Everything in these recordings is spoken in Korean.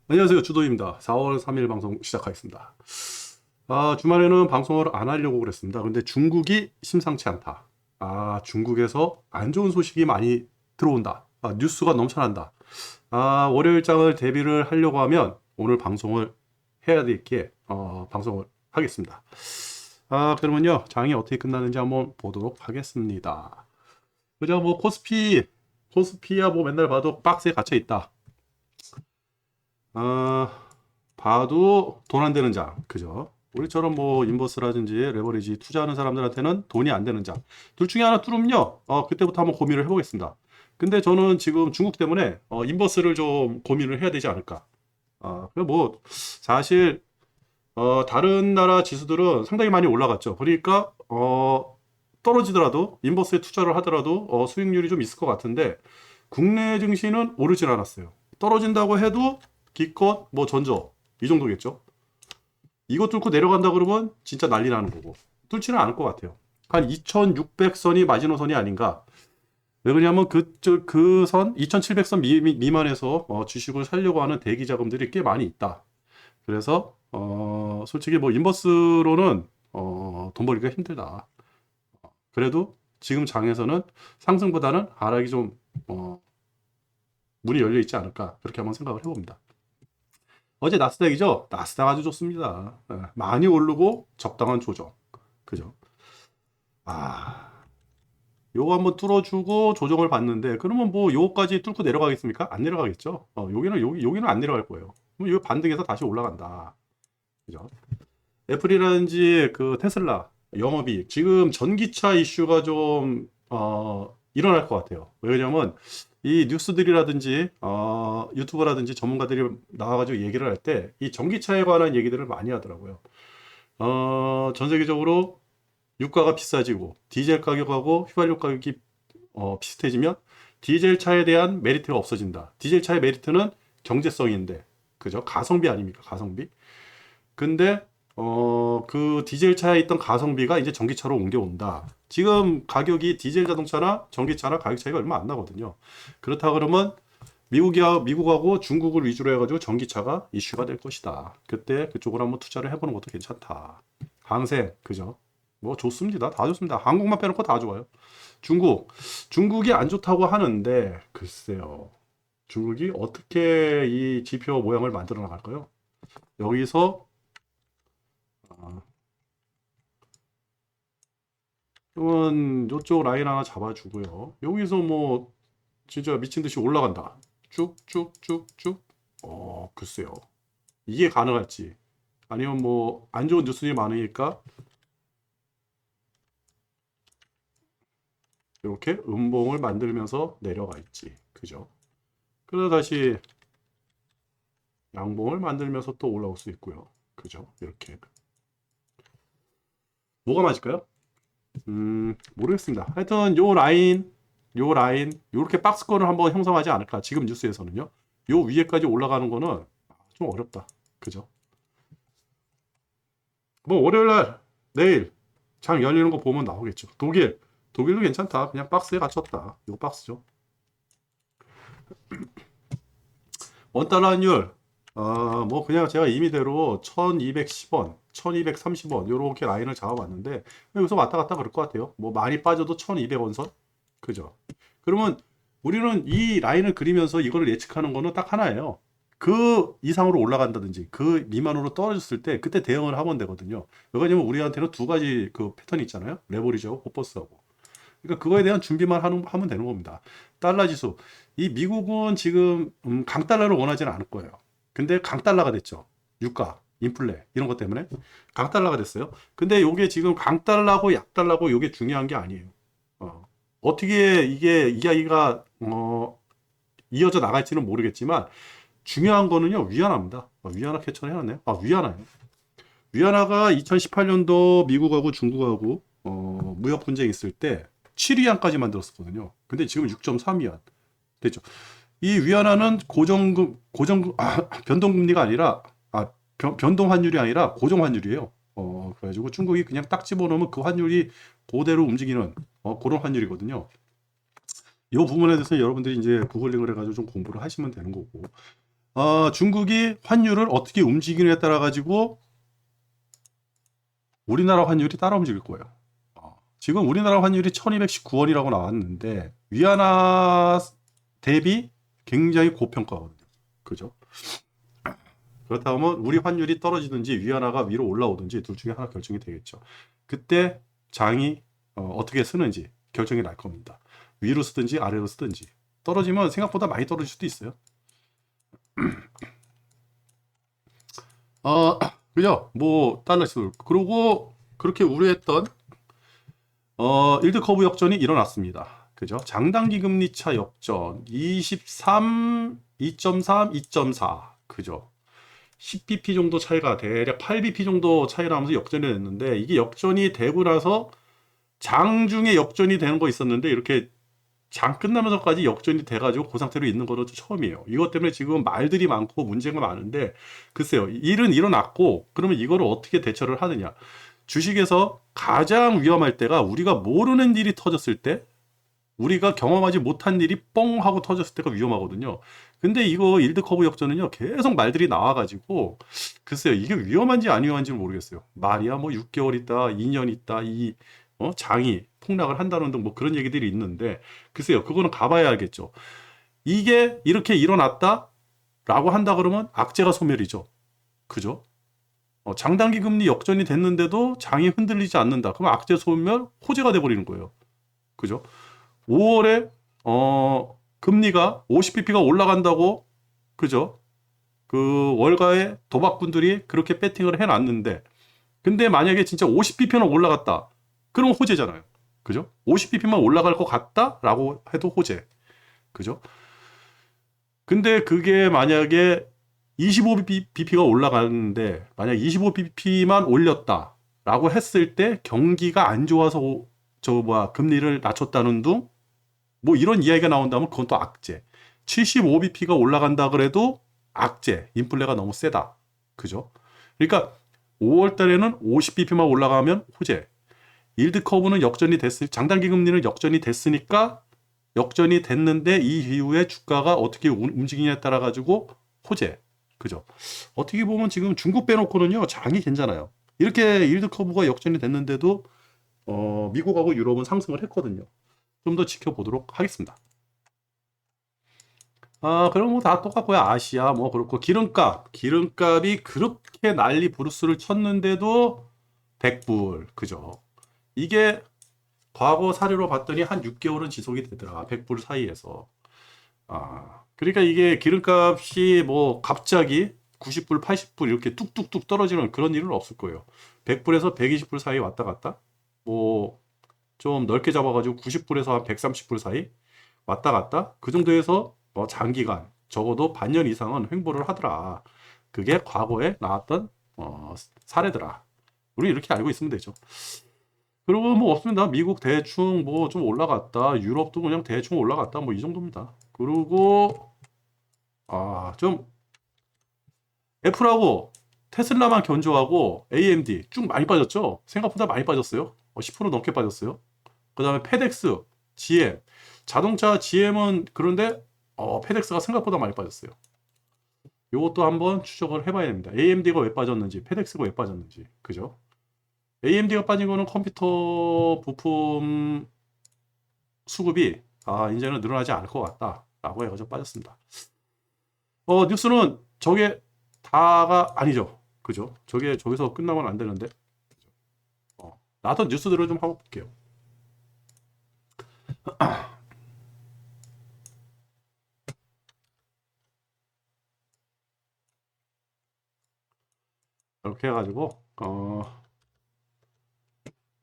안녕하세요. 주도입니다. 4월 3일 방송 시작하겠습니다. 주말에는 방송을 안 하려고 그랬습니다. 근데 중국이 심상치 않다. 중국에서 안 좋은 소식이 많이 들어온다. 뉴스가 넘쳐난다. 월요일장을 대비를 하려고 하면 오늘 방송을 해야 되기에 방송을 하겠습니다. 그러면요. 장이 어떻게 끝나는지 한번 보도록 하겠습니다. 그죠? 뭐 코스피야 뭐 맨날 봐도 박스에 갇혀 있다. 아, 봐도 돈 안 되는 장, 그죠? 우리처럼 뭐 인버스라든지 레버리지 투자하는 사람들한테는 돈이 안 되는 장. 둘 중에 하나 뚫으면요, 그때부터 한번 고민을 해보겠습니다. 근데 저는 지금 중국 때문에 인버스를 좀 고민을 해야 되지 않을까. 뭐 사실 다른 나라 지수들은 상당히 많이 올라갔죠. 그러니까 떨어지더라도 인버스에 투자를 하더라도 수익률이 좀 있을 것 같은데 국내 증시는 오르질 않았어요. 떨어진다고 해도 기껏 뭐 전저 이 정도겠죠. 이거 뚫고 내려간다 그러면 진짜 난리 나는 거고 뚫지는 않을 것 같아요. 한 2600선이 마지노선이 아닌가. 왜 그러냐면 그 선 2700선 미만에서 주식을 살려고 하는 대기 자금들이 꽤 많이 있다. 그래서 솔직히 뭐 인버스로는 돈 벌기가 힘들다. 그래도 지금 장에서는 상승보다는 하락이 좀 문이 열려 있지 않을까 그렇게 한번 생각을 해봅니다. 어제 나스닥이죠? 나스닥 아주 좋습니다. 많이 오르고 적당한 조정. 그죠? 아, 요거 한번 뚫어주고 조정을 받는데 그러면 뭐 요거까지 뚫고 내려가겠습니까? 안 내려가겠죠? 여기는 안 내려갈 거예요. 그럼 이거 반등해서 다시 올라간다. 그죠? 애플이라든지 그 테슬라 영업이익 지금 전기차 이슈가 좀 일어날 것 같아요. 왜냐면 이 뉴스들이라든지 유튜버라든지 전문가들이 나와가지고 얘기를 할 때 이 전기차에 관한 얘기들을 많이 하더라고요. 전 세계적으로 유가가 비싸지고 디젤 가격하고 휘발유 가격이 비슷해지면 디젤 차에 대한 메리트가 없어진다. 디젤 차의 메리트는 경제성인데, 그죠? 가성비 아닙니까? 가성비. 근데 그 디젤 차에 있던 가성비가 이제 전기차로 옮겨온다. 지금 가격이 디젤 자동차나 전기차나 가격 차이가 얼마 안 나거든요. 그렇다 그러면 미국하고 중국을 위주로 해가지고 전기차가 이슈가 될 것이다. 그때 그쪽으로 한번 투자를 해보는 것도 괜찮다. 항생, 그죠? 뭐 좋습니다. 다 좋습니다. 한국만 빼놓고 다 좋아요. 중국이 안 좋다고 하는데 글쎄요. 중국이 어떻게 이 지표 모양을 만들어 나갈까요? 여기서 아, 그러면 이쪽 라인 하나 잡아주고요. 여기서 뭐 진짜 미친 듯이 올라간다. 쭉쭉쭉쭉. 글쎄요. 이게 가능할지. 아니면 뭐 안 좋은 뉴스들이 많으니까 이렇게 음봉을 만들면서 내려갈지. 그죠? 그러다 다시 양봉을 만들면서 또 올라올 수 있고요. 그죠? 이렇게. 뭐가 맞을까요? 모르겠습니다. 하여튼 요 라인, 요렇게 박스권을 한번 형성하지 않을까. 지금 뉴스에서는요. 요 위에까지 올라가는 거는 좀 어렵다. 그죠? 뭐 월요일 날 내일 장 열리는 거 보면 나오겠죠. 독일도 괜찮다. 그냥 박스에 갇혔다. 이거 박스죠. 원달러 환율 뭐 그냥 제가 임의대로 1210원, 1230원 요렇게 라인을 잡아봤는데 여기서 왔다 갔다 그럴 것 같아요. 뭐 많이 빠져도 1200원 선. 그죠? 그러면 우리는 이 라인을 그리면서 이거를 예측하는 거는 딱 하나예요. 그 이상으로 올라간다든지 그 미만으로 떨어졌을 때 그때 대응을 하면 되거든요. 왜냐면 우리한테는 두 가지 그 패턴이 있잖아요. 레버리지하고 포퍼스하고. 그러니까 그거에 대한 준비만 하면 되는 겁니다. 달러 지수. 이 미국은 지금 강달러를 원하지는 않을 거예요. 근데 강달러가 됐죠. 유가, 인플레 이런 것 때문에 강달러가 됐어요. 근데 요게 지금 강달러고 약달러고 요게 중요한 게 아니에요. 어떻게 이게 이야기가 이어져 나갈지는 모르겠지만 중요한 거는요 위안화입니다. 위안화 캐처를 해놨네요. 위안화요. 위안화가 2018년도 미국하고 중국하고 무역 분쟁 있을 때 7위안까지 만들었었거든요. 근데 지금 6.3위안 됐죠. 이 위안화는 변동금리가 아니라 변동 환율이 아니라 고정 환율이에요. 그래가지고 중국이 그냥 딱 집어넣으면 그 환율이 그대로 움직이는 그런 환율이거든요. 이 부분에 대해서 여러분들이 이제 구글링을 해가지고 좀 공부를 하시면 되는 거고. 중국이 환율을 어떻게 움직이느냐에 따라 가지고 우리나라 환율이 따라 움직일 거예요. 지금 우리나라 환율이 1219원이라고 나왔는데 위안화 대비 굉장히 고평가거든요. 그죠? 그렇다면 우리 환율이 떨어지든지 위안화가 위로 올라오든지 둘 중에 하나 결정이 되겠죠. 그때 장이 어떻게 쓰는지 결정이 날 겁니다. 위로 쓰든지 아래로 쓰든지. 떨어지면 생각보다 많이 떨어질 수도 있어요. 그죠? 뭐 달러시돌. 그리고 그렇게 우려했던 일드 커브 역전이 일어났습니다. 그죠? 장단기 금리 차 역전 23, 2.3, 2.4. 그죠? 10bp 정도 차이가 대략 8bp 정도 차이 나면서 역전이 됐는데 이게 역전이 되고 나서 장중에 역전이 되는 거 있었는데 이렇게 장 끝나면서까지 역전이 돼가지고 그 상태로 있는 거는 처음이에요. 이것 때문에 지금 말들이 많고 문제가 많은데 글쎄요. 일은 일어났고 그러면 이거를 어떻게 대처를 하느냐. 주식에서 가장 위험할 때가 우리가 모르는 일이 터졌을 때 우리가 경험하지 못한 일이 뻥 하고 터졌을 때가 위험하거든요. 근데 이거 일드 커브 역전은요. 계속 말들이 나와가지고 글쎄요. 이게 위험한지 안 위험한지는 모르겠어요. 말이야 뭐 6개월 있다 2년 있다 이 장이 폭락을 한다는 등 뭐 그런 얘기들이 있는데 글쎄요. 그거는 가봐야 알겠죠. 이게 이렇게 일어났다라고 한다 그러면 악재가 소멸이죠. 그죠? 장단기 금리 역전이 됐는데도 장이 흔들리지 않는다. 그럼 악재 소멸 호재가 돼버리는 거예요. 그죠? 5월에 금리가 50bp가 올라간다고 그죠? 그 월가의 도박꾼들이 그렇게 배팅을 해놨는데 근데 만약에 진짜 50bp는 올라갔다. 그럼 호재잖아요. 그죠? 50bp만 올라갈 것 같다라고 해도 호재. 그죠? 근데 그게 만약에 25bp가 올라가는데 만약 25bp만 올렸다라고 했을 때 경기가 안 좋아서 금리를 낮췄다는 둥 뭐 이런 이야기가 나온다면 그건 또 악재. 75bp가 올라간다 그래도 악재. 인플레가 너무 세다. 그죠? 그러니까 5월 달에는 50bp만 올라가면 호재. 일드 커브는 장단기 금리는 역전이 됐으니까 역전이 됐는데 이 이후에 주가가 어떻게 움직이냐에 따라 가지고 호재. 그죠? 어떻게 보면 지금 중국 빼놓고는요 장이 괜찮아요. 이렇게 일드 커브가 역전이 됐는데도 미국하고 유럽은 상승을 했거든요. 좀 더 지켜보도록 하겠습니다. 그럼 뭐 다 똑같고요. 아시아 뭐 그렇고 기름값이 그렇게 난리 부르스를 쳤는데도 100불 그죠? 이게 과거 사례로 봤더니 한 6개월은 지속이 되더라. 100불 사이에서. 그러니까 이게 기름값이 뭐 갑자기 90불, 80불 이렇게 뚝뚝뚝 떨어지는 그런 일은 없을 거예요. 100불에서 120불 사이 왔다 갔다. 뭐 좀 넓게 잡아가지고 90불에서 한 130불 사이 왔다 갔다. 그 정도에서 뭐 장기간 적어도 반년 이상은 횡보를 하더라. 그게 과거에 나왔던 사례더라. 우리 이렇게 알고 있으면 되죠. 그리고 뭐 없습니다. 미국 대충 뭐 좀 올라갔다. 유럽도 그냥 대충 올라갔다. 뭐 이 정도입니다. 그리고 좀 애플하고 테슬라만 견조하고 AMD 쭉 많이 빠졌죠. 생각보다 많이 빠졌어요. 10% 넘게 빠졌어요. 그 다음에 페덱스, GM. 자동차 GM은 그런데 페덱스가 생각보다 많이 빠졌어요. 이것도 한번 추적을 해봐야 됩니다. AMD가 왜 빠졌는지, 페덱스가 왜 빠졌는지. 그죠? AMD가 빠진 거는 컴퓨터 부품 수급이 이제는 늘어나지 않을 것 같다라고 해가지고 빠졌습니다. 뉴스는 저게 다가 아니죠. 그죠? 저게 저기서 끝나면 안 되는데. 나왔던 뉴스들을 좀 한번 볼게요. 이렇게 해가지고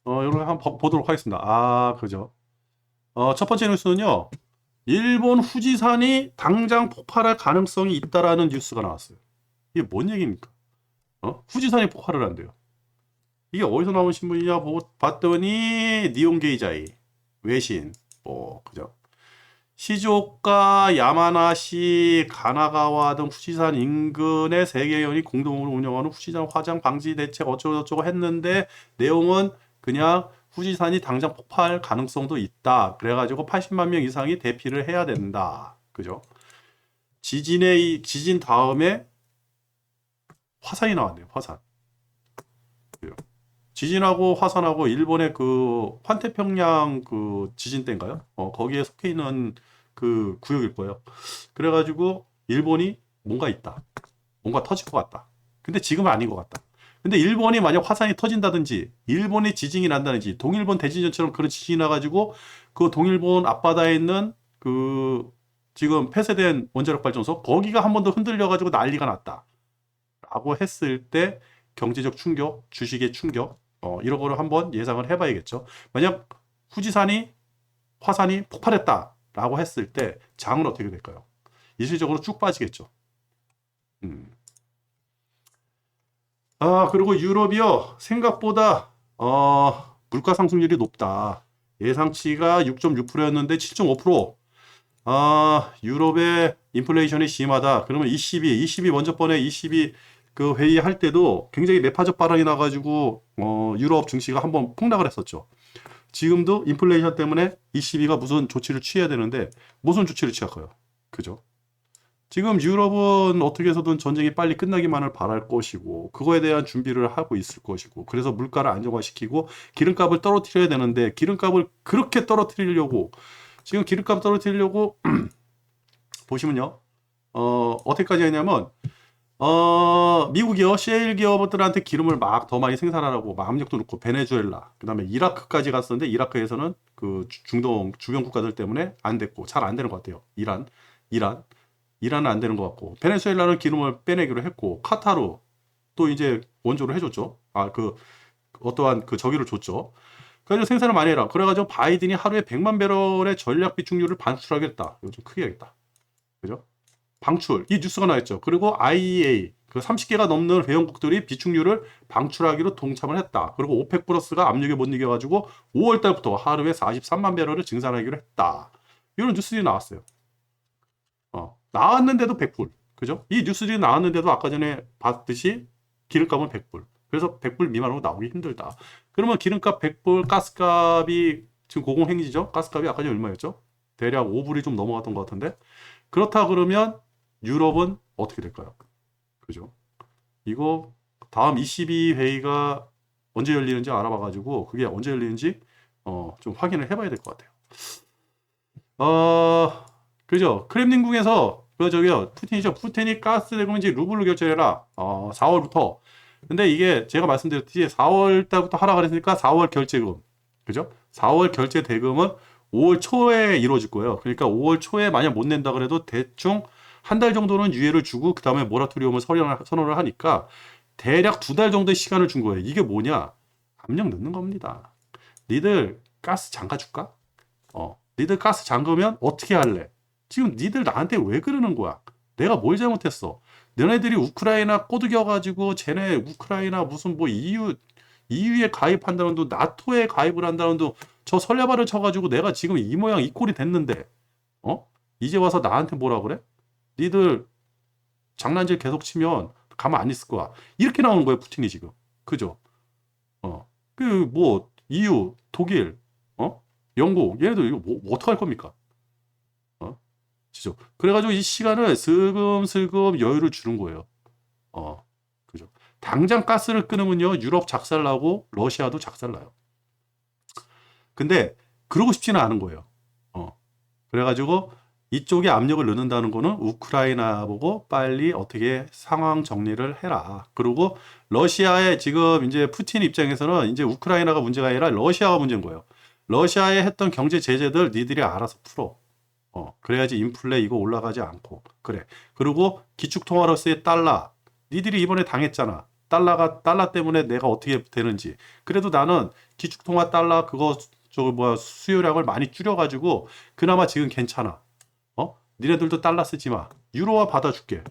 이렇게 한번 보도록 하겠습니다. 그죠? 첫 번째 뉴스는요. 일본 후지산이 당장 폭발할 가능성이 있다라는 뉴스가 나왔어요. 이게 뭔 얘기입니까? 후지산이 폭발을 한대요. 이게 어디서 나온 신문이냐 봤더니 니온게이자이 외신 그죠? 시즈오카, 야마나시, 가나가와 등 후지산 인근의 세 개연이 공동으로 운영하는 후지산 화장 방지 대책 어쩌고저쩌고 했는데 내용은 그냥 후지산이 당장 폭발할 가능성도 있다. 그래가지고 80만 명 이상이 대피를 해야 된다. 그죠? 지진 다음에 화산이 나왔네요. 화산. 지진하고 화산하고 일본의 그 환태평양 그 지진 때인가요? 거기에 속해 있는 그 구역일 거예요. 그래가지고 일본이 뭔가 있다. 뭔가 터질 것 같다. 근데 지금은 아닌 것 같다. 근데 일본이 만약 화산이 터진다든지 일본이 지진이 난다든지 동일본 대지진처럼 그런 지진이 나가지고 그 동일본 앞바다에 있는 그 지금 폐쇄된 원자력 발전소 거기가 한 번 더 흔들려가지고 난리가 났다. 라고 했을 때 경제적 충격, 주식의 충격 이런 거를 한번 예상을 해봐야겠죠. 만약 후지산이 화산이 폭발했다라고 했을 때 장은 어떻게 될까요? 일시적으로 쭉 빠지겠죠. 그리고 유럽이요. 생각보다 물가 상승률이 높다. 예상치가 6.6%였는데 7.5%. 유럽의 인플레이션이 심하다. 그러면 ECB 먼저 번에 ECB 그 회의할 때도 굉장히 매파적 발언이 나가지고 유럽 증시가 한번 폭락을 했었죠. 지금도 인플레이션 때문에 ECB가 무슨 조치를 취해야 되는데 무슨 조치를 취할까요? 그죠? 지금 유럽은 어떻게 해서든 전쟁이 빨리 끝나기만을 바랄 것이고 그거에 대한 준비를 하고 있을 것이고 그래서 물가를 안정화시키고 기름값을 떨어뜨려야 되는데 기름값을 그렇게 떨어뜨리려고 지금 기름값 떨어뜨리려고 보시면요. 어떻게까지 했냐면 미국이요. 셰일 기업들한테 기름을 막 더 많이 생산하라고 막 압력도 놓고 베네수엘라 그다음에 이라크까지 갔었는데 이라크에서는 그 중동 주변 국가들 때문에 안 됐고 잘 안 되는 것 같아요. 이란은 안 되는 것 같고 베네수엘라는 기름을 빼내기로 했고 카타르 또 이제 원조를 해줬죠. 그 어떠한 그 저기를 줬죠. 그래서 생산을 많이 해라. 그래가지고 바이든이 하루에 100만 배럴의 전략 비축률을 반출하겠다. 이거 좀 크게 하겠다. 그죠? 방출. 이 뉴스가 나왔죠. 그리고 IEA 그 30개가 넘는 회원국들이 비축률을 방출하기로 동참을 했다. 그리고 오펙 플러스가 압력에 못 이겨가지고 5월 달부터 하루에 43만 배럴을 증산하기로 했다. 이런 뉴스들이 나왔어요. 나왔는데도 100불. 그죠? 이 뉴스들이 나왔는데도 아까 전에 봤듯이 기름값은 100불. 그래서 100불 미만으로 나오기 힘들다. 그러면 기름값 100불, 가스값이 지금 고공행지죠? 가스값이 아까 전에 얼마였죠? 대략 5불이 좀 넘어갔던 것 같은데. 그렇다 그러면 유럽은 어떻게 될까요? 그죠? 이거 다음 ECB 회의가 언제 열리는지 알아봐가지고 그게 언제 열리는지 좀 확인을 해봐야 될 것 같아요. 그죠? 크렘린궁에서 푸틴이 가스 대금을 이제 루블로 결제해라. 4월부터. 근데 이게 제가 말씀드렸듯이 4월 달부터 하라 그랬으니까 4월 결제금. 그죠? 4월 결제 대금은 5월 초에 이루어질 거예요. 그러니까 5월 초에 만약 못 낸다 그래도 대충 한 달 정도는 유예를 주고 그 다음에 모라토리움을 선언을 하니까 대략 2달 정도의 시간을 준 거예요. 이게 뭐냐? 압력 넣는 겁니다. 니들 가스 잠가줄까? 니들 가스 잠그면 어떻게 할래? 지금 니들 나한테 왜 그러는 거야? 내가 뭘 잘못했어? 너네들이 우크라이나 꼬드겨가지고 쟤네 우크라이나 무슨 뭐 EU에 가입한다는도 나토에 가입을 한다는도 저 설레발을 쳐가지고 내가 지금 이 모양 이 꼴이 됐는데 이제 와서 나한테 뭐라 그래? 니들 장난질 계속 치면 가만 안 있을 거야. 이렇게 나오는 거예요, 푸틴이 지금. 그죠? 그 뭐 EU, 독일, 영국 얘네들 이거 뭐 어떡할 겁니까? 그죠? 그래가지고 이 시간을 슬금슬금 여유를 주는 거예요. 그죠? 당장 가스를 끊으면요, 유럽 작살나고 러시아도 작살나요. 근데 그러고 싶지는 않은 거예요. 그래가지고 이쪽에 압력을 넣는다는 거는 우크라이나 보고 빨리 어떻게 상황 정리를 해라. 그리고 러시아의 지금 이제 푸틴 입장에서는 이제 우크라이나가 문제가 아니라 러시아가 문제인 거예요. 러시아에 했던 경제 제재들 니들이 알아서 풀어. 그래야지 인플레 이거 올라가지 않고. 그래. 그리고 기축통화로서의 달러. 니들이 이번에 당했잖아. 달러 때문에 내가 어떻게 되는지. 그래도 나는 기축통화 달러 그거 수요량을 많이 줄여가지고 그나마 지금 괜찮아. 니네들도 달러 쓰지 마. 유로화 받아줄게.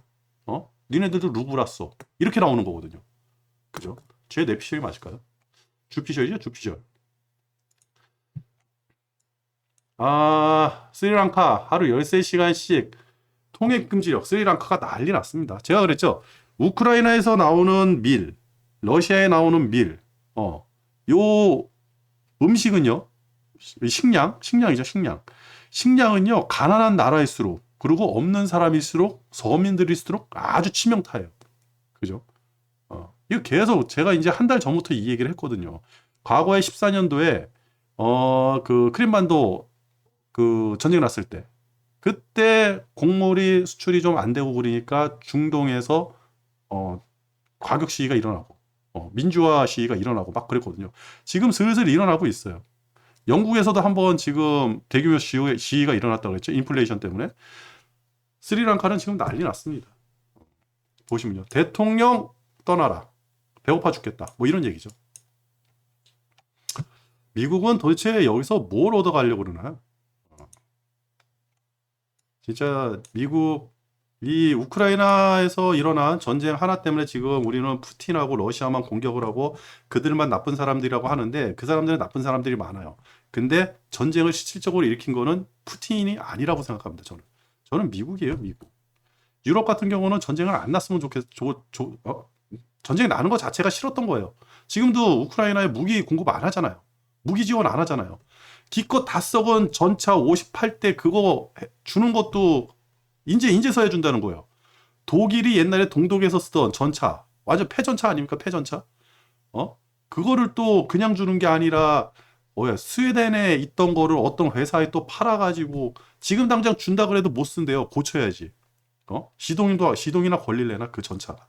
니네들도 루블 써. 이렇게 나오는 거거든요. 그죠? 제 뇌피셜이 맞을까요? 주피셜이죠, 주피셜. 스리랑카 하루 13시간씩 통행 금지력. 스리랑카가 난리 났습니다. 제가 그랬죠. 우크라이나에서 나오는 밀, 러시아에 나오는 밀, 요 음식은요, 식량이죠, 식량은요, 가난한 나라일수록, 그리고 없는 사람일수록 서민들일수록 아주 치명타예요. 그죠? 이거 계속 제가 이제 한 달 전부터 이 얘기를 했거든요. 과거에 14년도에 그 크림반도 그 전쟁 났을 때 그때 곡물이 수출이 좀 안 되고 그러니까 중동에서 과격 시위가 일어나고 민주화 시위가 일어나고 막 그랬거든요. 지금 슬슬 일어나고 있어요. 영국에서도 한번 지금 대규모 시위가 일어났다고 했죠. 인플레이션 때문에. 스리랑카는 지금 난리 났습니다. 보시면요. 대통령 떠나라. 배고파 죽겠다. 뭐 이런 얘기죠. 미국은 도대체 여기서 뭘 얻어가려고 그러나요? 진짜 미국 이 우크라이나에서 일어난 전쟁 하나 때문에 지금 우리는 푸틴하고 러시아만 공격을 하고 그들만 나쁜 사람들이라고 하는데 그 사람들은 나쁜 사람들이 많아요. 근데 전쟁을 실질적으로 일으킨 거는 푸틴이 아니라고 생각합니다. 저는 미국이에요, 미국. 유럽 같은 경우는 전쟁을 안 났으면 전쟁이 나는 것 자체가 싫었던 거예요. 지금도 우크라이나에 무기 공급 안 하잖아요. 무기 지원 안 하잖아요. 기껏 다 썩은 전차 58대 그거 주는 것도 인제서야 준다는 거예요. 독일이 옛날에 동독에서 쓰던 전차, 완전 폐전차 아닙니까? 폐전차? 그거를 또 그냥 주는 게 아니라 스웨덴에 있던 거를 어떤 회사에 또 팔아가지고 지금 당장 준다 그래도 못 쓴대요. 고쳐야지. 시동이나 걸릴래나 그 전차가.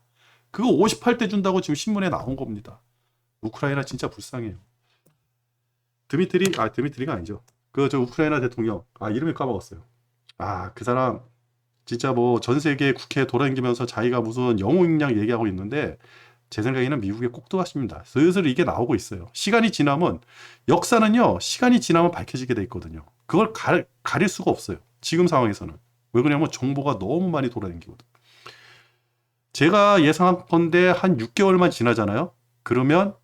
그거 58대 준다고 지금 신문에 나온 겁니다. 우크라이나 진짜 불쌍해요. 드미트리가 아니죠. 저 우크라이나 대통령. 이름을 까먹었어요. 그 사람 진짜 뭐 전 세계 국회에 돌아다니면서 자기가 무슨 영웅력 얘기하고 있는데 제 생각에는 미국에 꼭 들어가십니다. 슬슬 이게 나오고 있어요. 시간이 지나면 역사는요. 시간이 지나면 밝혀지게 돼 있거든요. 그걸 가릴 수가 없어요. 지금 상황에서는. 왜 그러냐면 정보가 너무 많이 돌아다니거든. 제가 예상한 건데 한 6개월만 지나잖아요. 그러면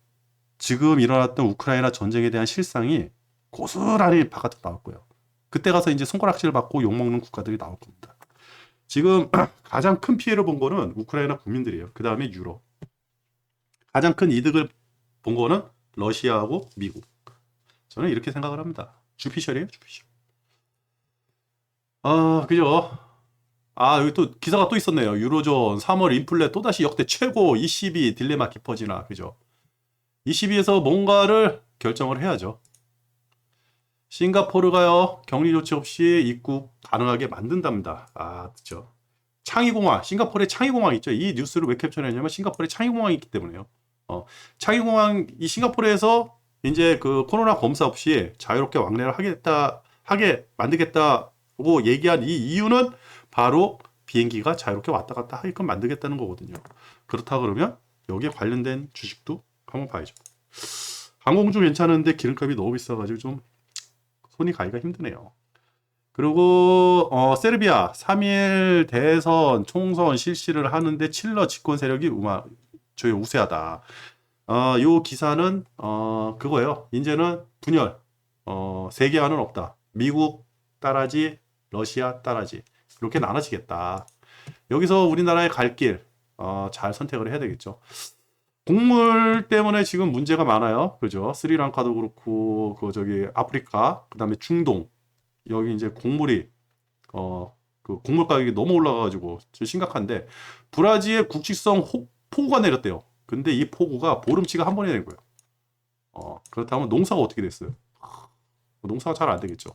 지금 일어났던 우크라이나 전쟁에 대한 실상이 고스란히 바깥으로 나올 거예요. 그때 가서 이제 손가락질 받고 욕먹는 국가들이 나올 겁니다. 지금 가장 큰 피해를 본 거는 우크라이나 국민들이에요. 그 다음에 유럽. 가장 큰 이득을 본 거는 러시아하고 미국. 저는 이렇게 생각을 합니다. 주피셜이에요, 주피셜. 그죠? 여기 또 기사가 또 있었네요. 유로존 3월 인플레 또다시 역대 최고 22 딜레마 깊어지나. 그죠? 22에서 뭔가를 결정을 해야죠. 싱가포르가요, 격리 조치 없이 입국 가능하게 만든답니다. 그쵸. 창의공항, 싱가포르에 창의공항 있죠. 이 뉴스를 왜 캡처했냐면 싱가포르에 창의공항이 있기 때문에요. 창의공항, 이 싱가포르에서 이제 그 코로나 검사 없이 자유롭게 왕래를 하게 만들겠다고 얘기한 이 이유는 바로 비행기가 자유롭게 왔다 갔다 하게끔 만들겠다는 거거든요. 그렇다 그러면 여기에 관련된 주식도 한번 봐야죠. 항공주 괜찮은데 기름값이 너무 비싸가지고 좀 손이 가기가 힘드네요. 그리고 세르비아 3일 대선 총선 실시를 하는데 칠러 집권 세력이 저희 우세하다. 요 기사는 그거예요. 이제는 분열. 세계화는 없다. 미국 따라지, 러시아 따라지. 이렇게 나눠지겠다. 여기서 우리나라의 갈 길 잘 선택을 해야 되겠죠. 곡물 때문에 지금 문제가 많아요. 그죠? 스리랑카도 그렇고 아프리카, 그다음에 중동. 여기 이제 곡물이 그 곡물 가격이 너무 올라가가지고 심각한데 브라질의 국지성 폭우가 내렸대요. 근데 이 폭우가 보름치가 한 번에 낸 거예요. 그렇다면 농사가 어떻게 됐어요? 농사가 잘 안 되겠죠.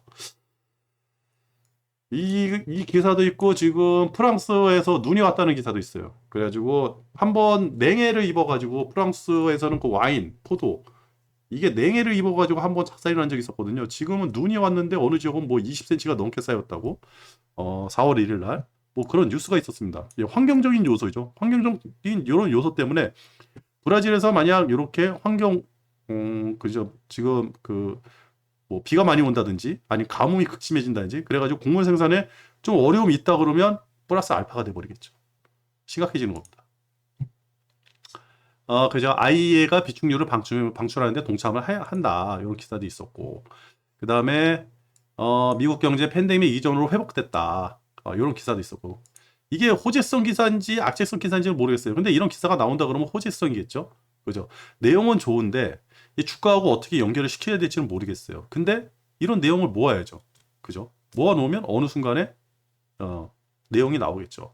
이 기사도 있고 지금 프랑스에서 눈이 왔다는 기사도 있어요. 그래가지고 한번 냉해를 입어가지고 프랑스에서는 그 와인, 포도 이게 냉해를 입어가지고 한번 작살이 난 적이 있었거든요. 지금은 눈이 왔는데 어느 지역은 뭐 20cm가 넘게 쌓였다고 4월 1일 날 뭐 그런 뉴스가 있었습니다. 환경적인 요소죠. 환경적인 이런 요소 때문에 브라질에서 만약 이렇게 그죠? 지금 뭐 비가 많이 온다든지 아니 가뭄이 극심해진다든지 그래가지고 곡물 생산에 좀 어려움이 있다 그러면 플러스 알파가 돼버리겠죠. 심각해지는 겁니다. 그죠. IEA가 비축류를 방출하는데 동참을 한다. 이런 기사도 있었고 그 다음에 미국 경제 팬데믹 이전으로 회복됐다. 이런 기사도 있었고 이게 호재성 기사인지 악재성 기사인지는 모르겠어요. 근데 이런 기사가 나온다 그러면 호재성이겠죠. 그죠. 내용은 좋은데 이 주가하고 어떻게 연결을 시켜야 될지는 모르겠어요. 근데 이런 내용을 모아야죠. 그죠? 모아놓으면 어느 순간에 내용이 나오겠죠.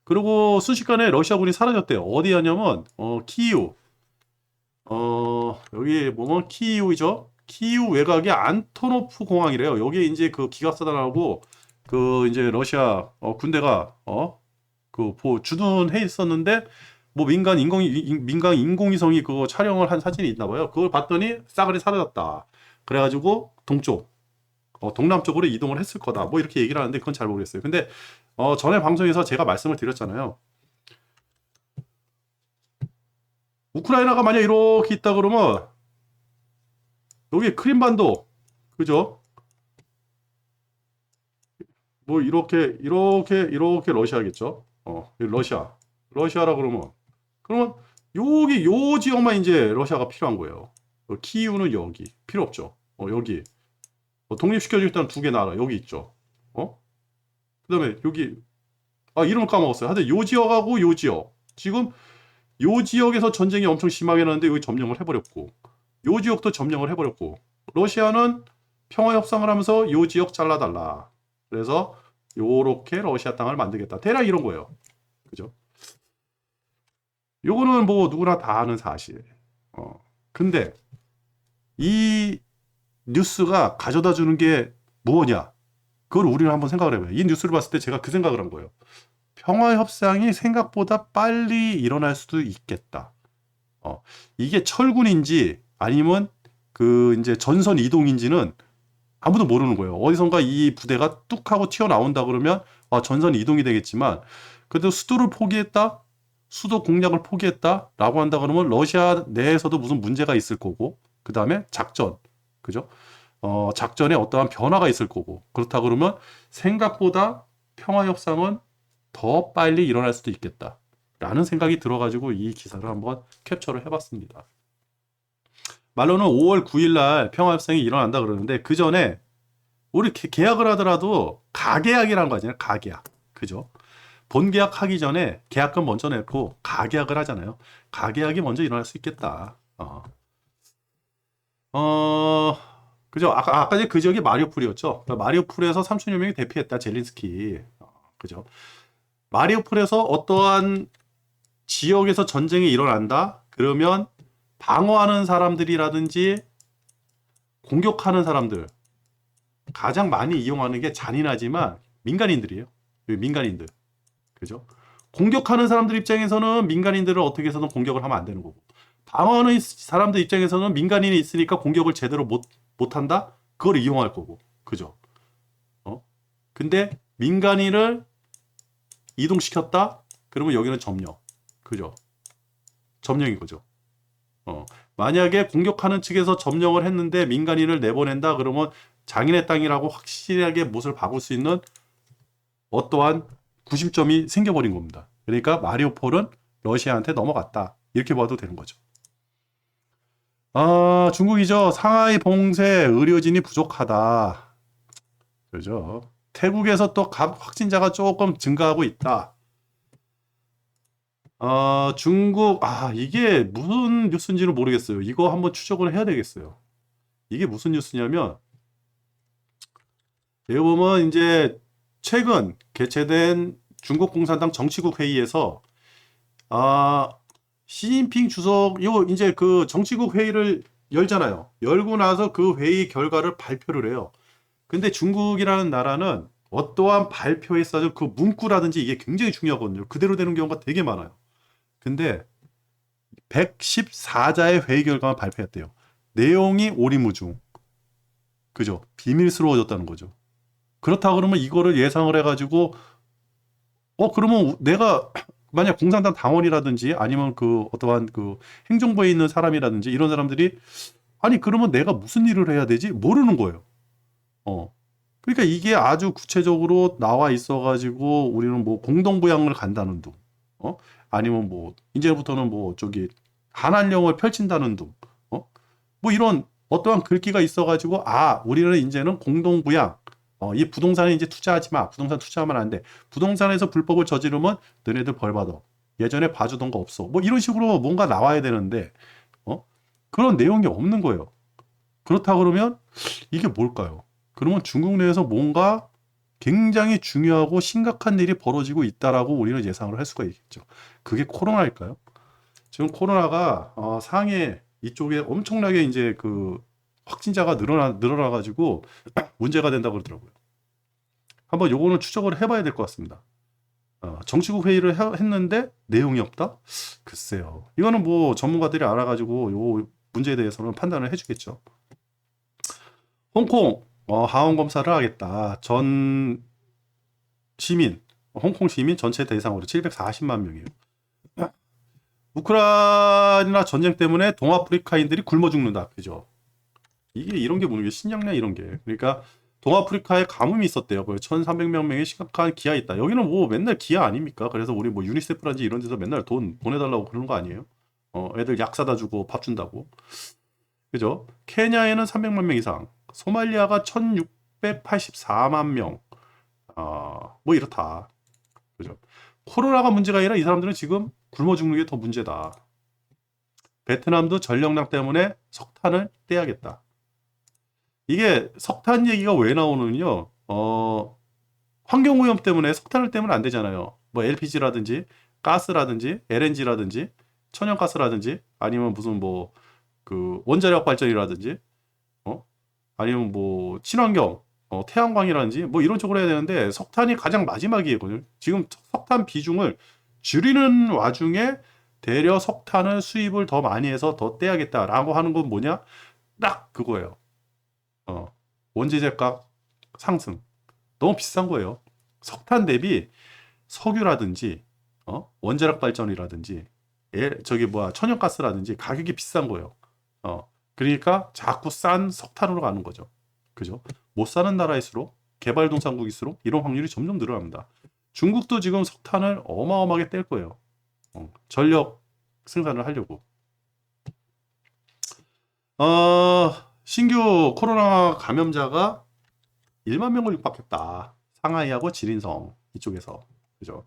그리고 순식간에 러시아군이 사라졌대요. 어디였냐면 키이우. 여기 뭐면 키이우죠. 키이우 외곽에 안토노프 공항이래요. 여기에 이제 그 기갑사단하고 그 이제 러시아 군대가 주둔해 있었는데 뭐 민간 인공위성이 그거 촬영을 한 사진이 있나 봐요. 그걸 봤더니 싸그리 사라졌다. 그래가지고 동남쪽으로 이동을 했을 거다. 뭐 이렇게 얘기를 하는데 그건 잘 모르겠어요. 근데 전에 방송에서 제가 말씀을 드렸잖아요. 우크라이나가 만약 이렇게 있다 그러면 여기 크림반도, 그죠? 뭐 이렇게 러시아겠죠. 러시아라 그러면 여기 요 지역만 이제 러시아가 필요한 거예요. 키이우는 여기 필요 없죠. 여기 독립시켜주겠다는 두 개 나라 여기 있죠. 그다음에 여기 이름을 까먹었어요. 하여튼 요 지역하고 요 지역 지금 요 지역에서 전쟁이 엄청 심하게 나는데 여기 점령을 해버렸고 요 지역도 점령을 해버렸고 러시아는 평화 협상을 하면서 요 지역 잘라달라. 그래서 요렇게 러시아 땅을 만들겠다. 대략 이런 거예요. 그죠? 요거는 뭐 누구나 다 아는 사실. 근데 이 뉴스가 가져다 주는 게 뭐냐? 그걸 우리는 한번 생각을 해봐요. 이 뉴스를 봤을 때 제가 그 생각을 한 거예요. 평화 협상이 생각보다 빨리 일어날 수도 있겠다. 이게 철군인지 아니면 그 이제 전선 이동인지는 아무도 모르는 거예요. 어디선가 이 부대가 뚝 하고 튀어나온다 그러면 전선 이동이 되겠지만 그래도 수도를 포기했다? 수도 공략을 포기했다라고 한다 그러면 러시아 내에서도 무슨 문제가 있을 거고 그 다음에 작전, 그죠? 작전에 어떠한 변화가 있을 거고 그렇다 그러면 생각보다 평화 협상은 더 빨리 일어날 수도 있겠다 라는 생각이 들어가지고 이 기사를 한번 캡처를 해봤습니다. 말로는 5월 9일 날 평화협상이 일어난다 그러는데 그 전에 우리 계약을 하더라도 가계약이라는 거 아니에요. 가계약. 그죠? 본계약 하기 전에 계약금 먼저 냈고 가계약을 하잖아요. 가계약이 먼저 일어날 수 있겠다. 그죠? 아까 그 지역이 마리우폴이었죠. 그러니까 마리우폴에서 3천여 명이 대피했다. 젤린스키. 그죠? 마리우폴에서 어떠한 지역에서 전쟁이 일어난다? 그러면 방어하는 사람들이라든지 공격하는 사람들 가장 많이 이용하는 게 잔인하지만 민간인들이에요. 민간인들. 그죠? 공격하는 사람들 입장에서는 민간인들을 어떻게 해서든 공격을 하면 안 되는 거고 방어하는 사람들 입장에서는 민간인이 있으니까 공격을 제대로 못한다? 그걸 이용할 거고. 그죠? 근데 민간인을 이동시켰다? 그러면 여기는 점령. 그죠? 점령인 거죠. 만약에 공격하는 측에서 점령을 했는데 민간인을 내보낸다 그러면 장인의 땅이라고 확실하게 못을 박을 수 있는 어떠한 구심점이 생겨버린 겁니다. 그러니까 마리우폴은 러시아한테 넘어갔다. 이렇게 봐도 되는 거죠. 중국이죠. 상하이 봉쇄 의료진이 부족하다. 그죠? 태국에서 또 확진자가 조금 증가하고 있다. 중국, 이게 무슨 뉴스인지는 모르겠어요. 이거 한번 추적을 해야 되겠어요. 이게 무슨 뉴스냐면, 여기 보면 이제 최근 개최된 중국 공산당 정치국 회의에서, 시진핑 주석, 요 이제 그 정치국 회의를 열잖아요. 열고 나서 그 회의 결과를 발표를 해요. 근데 중국이라는 나라는 어떠한 발표에 있어서 그 문구라든지 이게 굉장히 중요하거든요. 그대로 되는 경우가 되게 많아요. 근데 114자의 회의 결과만 발표했대요. 내용이 오리무중. 그죠? 비밀스러워졌다는 거죠. 그렇다 그러면 이거를 예상을 해가지고 그러면 내가 만약 공산당 당원이라든지 아니면 그 어떠한 그 행정부에 있는 사람이라든지 이런 사람들이 아니 그러면 내가 무슨 일을 해야 되지? 모르는 거예요. 그러니까 이게 아주 구체적으로 나와 있어가지고 우리는 뭐 공동부양을 간다는 둥, 아니면 뭐 이제부터는 뭐 저기 한한령을 펼친다는 둥, 뭐 이런 어떠한 글귀가 있어가지고 우리는 이제는 공동부양, 이 부동산에 이제 투자하지 마, 부동산 투자하면 안 돼, 부동산에서 불법을 저지르면 너네들 벌 받아, 예전에 봐주던 거 없어, 뭐 이런 식으로 뭔가 나와야 되는데 그런 내용이 없는 거예요. 그렇다 그러면 이게 뭘까요? 그러면 중국 내에서 뭔가 굉장히 중요하고 심각한 일이 벌어지고 있다라고 우리는 예상을 할 수가 있겠죠. 그게 코로나일까요? 지금 코로나가 상해 이쪽에 엄청나게 이제 그 확진자가 늘어나 가지고 문제가 된다고 그러더라고요. 한번 요거는 추적을 해봐야 될 것 같습니다. 정치국 회의를 했는데 내용이 없다? 글쎄요. 이거는 뭐 전문가들이 알아가지고 요 문제에 대해서는 판단을 해주겠죠. 홍콩 하원 검사를 하겠다. 전 시민, 홍콩 시민 전체 대상으로 740만 명이에요. 우크라이나 전쟁 때문에 동아프리카인들이 굶어 죽는다. 그죠? 이게 이런 게 뭐냐, 신장량 이런 게. 그러니까 동아프리카에 가뭄이 있었대요. 1,300명의 심각한 기아 있다. 여기는 뭐 맨날 기아 아닙니까? 그래서 우리 뭐 유니세프라든지 이런 데서 맨날 돈 보내달라고 그러는 거 아니에요? 애들 약 사다 주고 밥 준다고. 그죠? 케냐에는 300만 명 이상, 소말리아가 1,684만 명. 뭐 이렇다. 그죠? 코로나가 문제가 아니라 이 사람들은 지금 굶어 죽는 게 더 문제다. 베트남도 전력난 때문에 석탄을 떼야겠다. 이게 석탄 얘기가 왜 나오느냐요? 환경오염 때문에 석탄을 떼면 안 되잖아요. 뭐 LPG라든지 가스라든지 LNG라든지 천연가스라든지 아니면 무슨 뭐 그 원자력 발전이라든지 아니면 뭐 친환경 태양광이라든지 뭐 이런 쪽으로 해야 되는데 석탄이 가장 마지막이거든요. 지금 석탄 비중을 줄이는 와중에 대려 석탄을 수입을 더 많이 해서 더 떼야겠다라고 하는 건 뭐냐? 딱 그거예요. 원재료값 상승. 너무 비싼 거예요. 석탄 대비 석유라든지 원자력 발전이라든지 천연가스라든지 가격이 비싼 거예요. 그러니까 자꾸 싼 석탄으로 가는 거죠. 그죠? 못 사는 나라일수록 개발도상국일수록 이런 확률이 점점 늘어납니다. 중국도 지금 석탄을 어마어마하게 뗄 거예요. 전력 생산을 하려고. 신규 코로나 감염자가 1만 명을 육박했다. 상하이하고 지린성 이쪽에서. 그죠?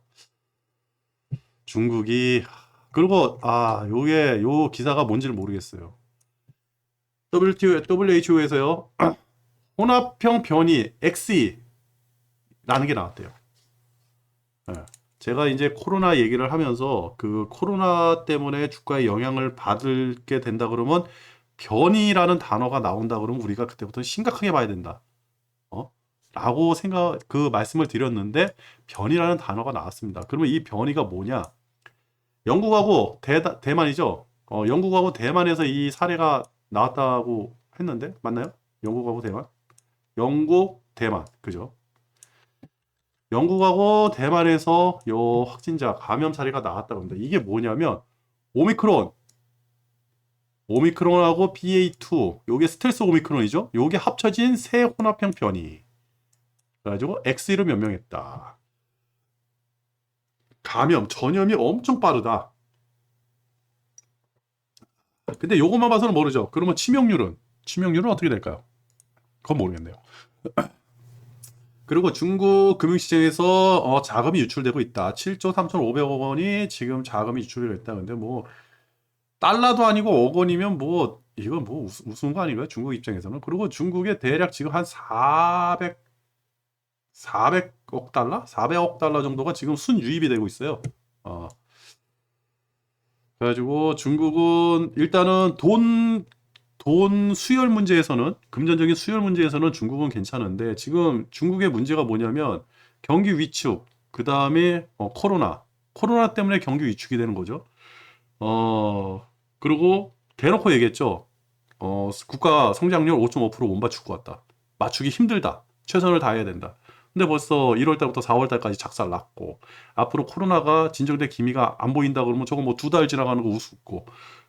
중국이 그리고 요 기사가 뭔지를 모르겠어요. WHO에서요. 혼합형 변이 XE라는 게 나왔대요. 네. 제가 이제 코로나 얘기를 하면서 그 코로나 때문에 주가에 영향을 받게 된다 그러면 변이라는 단어가 나온다 그러면 우리가 그때부터 심각하게 봐야 된다. 라고 그 말씀을 드렸는데 변이라는 단어가 나왔습니다. 그러면 이 변이가 뭐냐? 영국하고 대만이죠. 영국하고 대만에서 이 사례가 나왔다고 했는데 맞나요? 영국하고 대만? 영국, 대만, 그죠? 영국하고 대만에서 요 확진자 감염 사례가 나왔다고 합니다. 이게 뭐냐면 오미크론하고 BA2 요게 스텔스 오미크론이죠. 요게 합쳐진 새 혼합형 변이. 그래가지고 X로 명명했다. 전염이 엄청 빠르다. 근데 요것만 봐서는 모르죠. 그러면 치명률은 어떻게 될까요? 그건 모르겠네요. 그리고 중국 금융시장에서 자금이 유출되고 있다. 7조 3,500억 원이 지금 자금이 유출되고 있다. 근데 뭐 달러도 아니고 억 원이면 뭐 이건 뭐 우스운 거 아닌가요? 중국 입장에서는. 그리고 중국에 대략 지금 한 400억 달러? 400억 달러 정도가 지금 순유입이 되고 있어요. 그래가지고 중국은 일단은 돈 수열 문제에서는 금전적인 수열 문제에서는 중국은 괜찮은데 지금 중국의 문제가 뭐냐면 경기 위축 그 다음에 코로나 때문에 경기 위축이 되는 거죠. 그리고 대놓고 얘기했죠. 국가 성장률 5.5%못 맞출 것 같다. 맞추기 힘들다. 최선을 다해야 된다. 근데 벌써 1월 달부터 4월 달까지 작살 났고 앞으로 코로나가 진정될 기미가 안 보인다 그러면 저거 뭐 2달 지나가는 거 우습고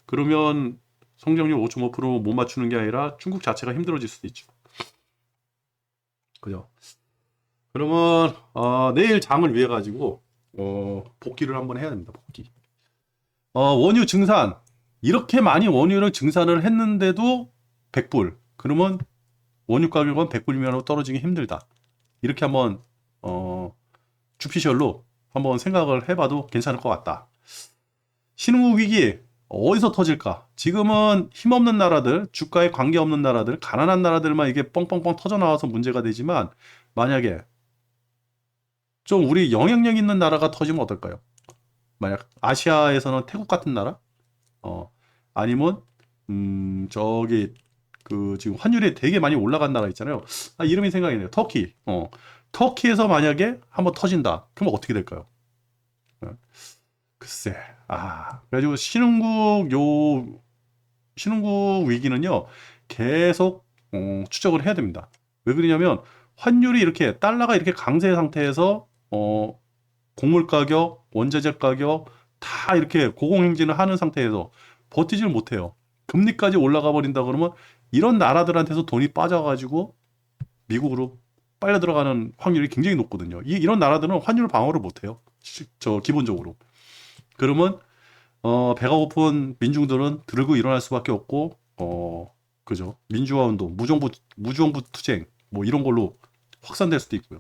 그러면 성장률 5.5%못 맞추는 게 아니라 중국 자체가 힘들어질 수도 있죠. 그죠? 그러면 내일 장을 위해 가지고 복귀를 한번 해야 됩니다. 복귀. 원유 증산 이렇게 많이 원유를 증산을 했는데도 100불. 그러면 원유 가격은 100불이면 떨어지기 힘들다. 이렇게 한번 주피셜로 한번 생각을 해봐도 괜찮을 것 같다. 신흥국 위기 어디서 터질까? 지금은 힘없는 나라들, 주가에 관계없는 나라들, 가난한 나라들만 이게 뻥뻥뻥 터져 나와서 문제가 되지만 만약에 좀 우리 영향력 있는 나라가 터지면 어떨까요? 만약 아시아에서는 태국 같은 나라? 아니면 저기 그 지금 환율이 되게 많이 올라간 나라 있잖아요. 이름이 생각이 나요. 터키. 터키에서 만약에 한번 터진다. 그러면 어떻게 될까요? 어, 글쎄. 그래가지고 신흥국 위기는요. 계속 추적을 해야 됩니다. 왜 그러냐면 환율이 이렇게 달러가 이렇게 강세 상태에서 곡물 가격, 원자재 가격 다 이렇게 고공행진을 하는 상태에서 버티지를 못해요. 금리까지 올라가 버린다 그러면 이런 나라들한테서 돈이 빠져가지고 미국으로 빨려 들어가는 확률이 굉장히 높거든요. 이런 나라들은 환율 방어를 못해요. 기본적으로. 그러면 배가 고픈 민중들은 들고 일어날 수밖에 없고 그죠? 민주화 운동, 무정부 투쟁 뭐 이런 걸로 확산될 수도 있고요.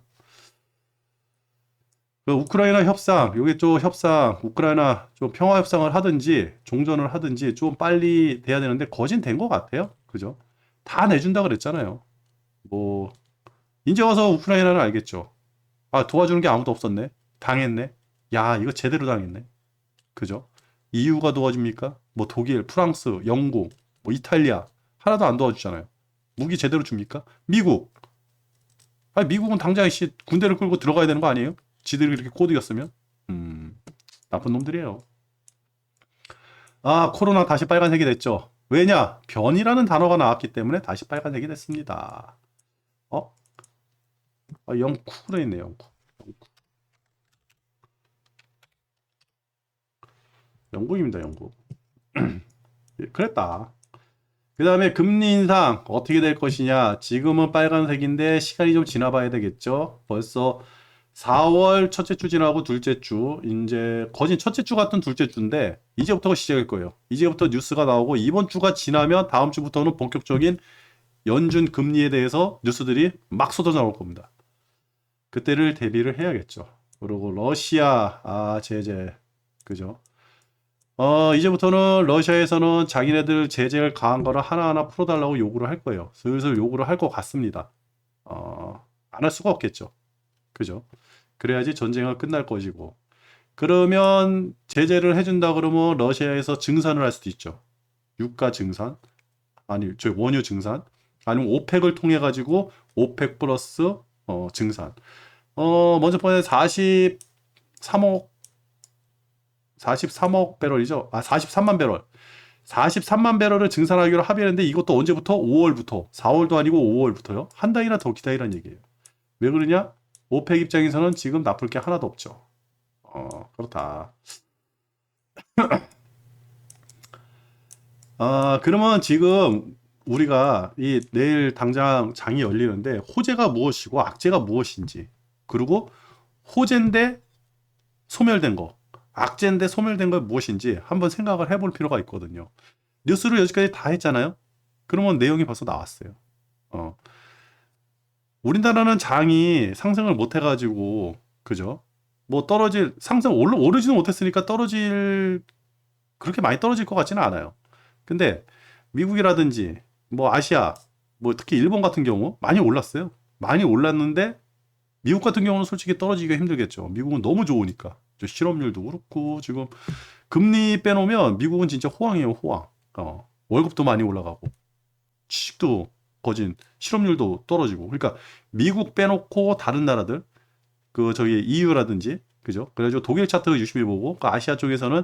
우크라이나 협상, 요게 좀 협상, 우크라이나 좀 평화 협상을 하든지 종전을 하든지 좀 빨리 돼야 되는데 거진 된 것 같아요. 그죠? 다 내준다 그랬잖아요. 뭐 이제 와서 우크라이나는 알겠죠. 도와주는 게 아무도 없었네. 당했네. 야, 이거 제대로 당했네. 그죠? EU가 도와줍니까? 뭐 독일, 프랑스, 영국, 뭐 이탈리아 하나도 안 도와주잖아요. 무기 제대로 줍니까? 미국. 미국은 당장 군대를 끌고 들어가야 되는 거 아니에요? 지들이 이렇게 꼬드겼으면? 나쁜 놈들이에요. 코로나 다시 빨간색이 됐죠. 왜냐? 변이라는 단어가 나왔기 때문에 다시 빨간색이 됐습니다. 영국으로 있네, 영국. 영국입니다, 영국. 그랬다. 그 다음에 금리 인상 어떻게 될 것이냐. 지금은 빨간색인데 시간이 좀 지나봐야 되겠죠. 벌써 4월 첫째 주 지나고 둘째 주, 이제 거진 첫째 주 같은 둘째 주인데 이제부터가 시작일 거예요. 이제부터 뉴스가 나오고 이번 주가 지나면 다음 주부터는 본격적인 연준 금리에 대해서 뉴스들이 막 쏟아져 나올 겁니다. 그때를 대비를 해야겠죠. 그리고 러시아 제재, 그죠? 이제부터는 러시아에서는 자기네들 제재를 강한 거를 하나하나 풀어달라고 요구를 할 거예요. 슬슬 요구를 할 것 같습니다. 안 할 수가 없겠죠. 그죠? 그래야지 전쟁은 끝날 것이고. 그러면 제재를 해준다 그러면 러시아에서 증산을 할 수도 있죠. 유가 증산, 원유 증산, 아니면 오펙을 통해 가지고 오펙 플러스 증산. 먼저 번에 43억 배럴이죠. 43만 배럴. 43만 배럴을 증산하기로 합의했는데 이것도 언제부터? 5월부터. 4월도 아니고 5월부터요. 한 달이나 더 기다리란 얘기예요. 왜 그러냐? 오펙 입장에서는 지금 나쁠 게 하나도 없죠. 그렇다. 그러면 지금 우리가 내일 당장 장이 열리는데 호재가 무엇이고 악재가 무엇인지, 그리고 호재인데 소멸된 거, 악재인데 소멸된 거 무엇인지 한번 생각을 해볼 필요가 있거든요. 뉴스를 여기까지 다 했잖아요. 그러면 내용이 벌써 나왔어요. 우리나라는 장이 상승을 못 해가지고, 그죠? 뭐 오르지는 못했으니까 그렇게 많이 떨어질 것 같지는 않아요. 근데 미국이라든지 뭐 아시아, 뭐 특히 일본 같은 경우 많이 올랐어요. 많이 올랐는데 미국 같은 경우는 솔직히 떨어지기가 힘들겠죠. 미국은 너무 좋으니까. 실업률도 그렇고 지금 금리 빼놓으면 미국은 진짜 호황이에요, 호황. 월급도 많이 올라가고 취직도 거진, 실업률도 떨어지고. 그러니까 미국 빼놓고 다른 나라들, 저기 EU라든지, 그죠? 그래가지고 독일 차트 유심히 보고, 그 아시아 쪽에서는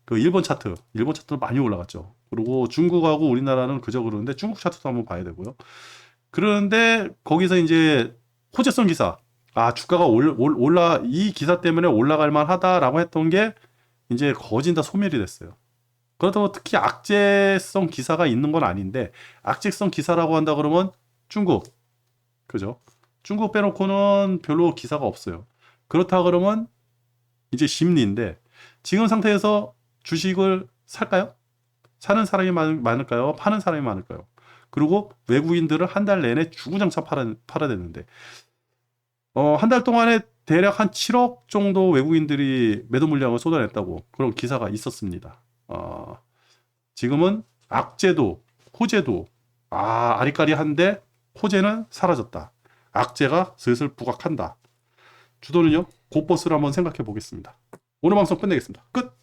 그 일본 차트도 많이 올라갔죠. 그리고 중국하고 우리나라는 그저 그러는데 중국 차트도 한번 봐야 되고요. 그런데 거기서 이제 호재성 기사, 주가가 이 기사 때문에 올라갈 만하다라고 했던 게 이제 거진 다 소멸이 됐어요. 그렇다고 특히 악재성 기사가 있는 건 아닌데, 악재성 기사라고 한다 그러면 중국, 그죠? 중국 빼놓고는 별로 기사가 없어요. 그렇다 그러면 이제 심리인데, 지금 상태에서 주식을 살까요? 사는 사람이 많을까요? 파는 사람이 많을까요? 그리고 외국인들은 한 달 내내 주구장창 팔아야 되는데, 한 달 동안에 대략 한 7억 정도 외국인들이 매도 물량을 쏟아냈다고 그런 기사가 있었습니다. 지금은 악재도 호재도 아리까리한데 호재는 사라졌다. 악재가 슬슬 부각한다. 주도는요? 고버스를 한번 생각해 보겠습니다. 오늘 방송 끝내겠습니다. 끝!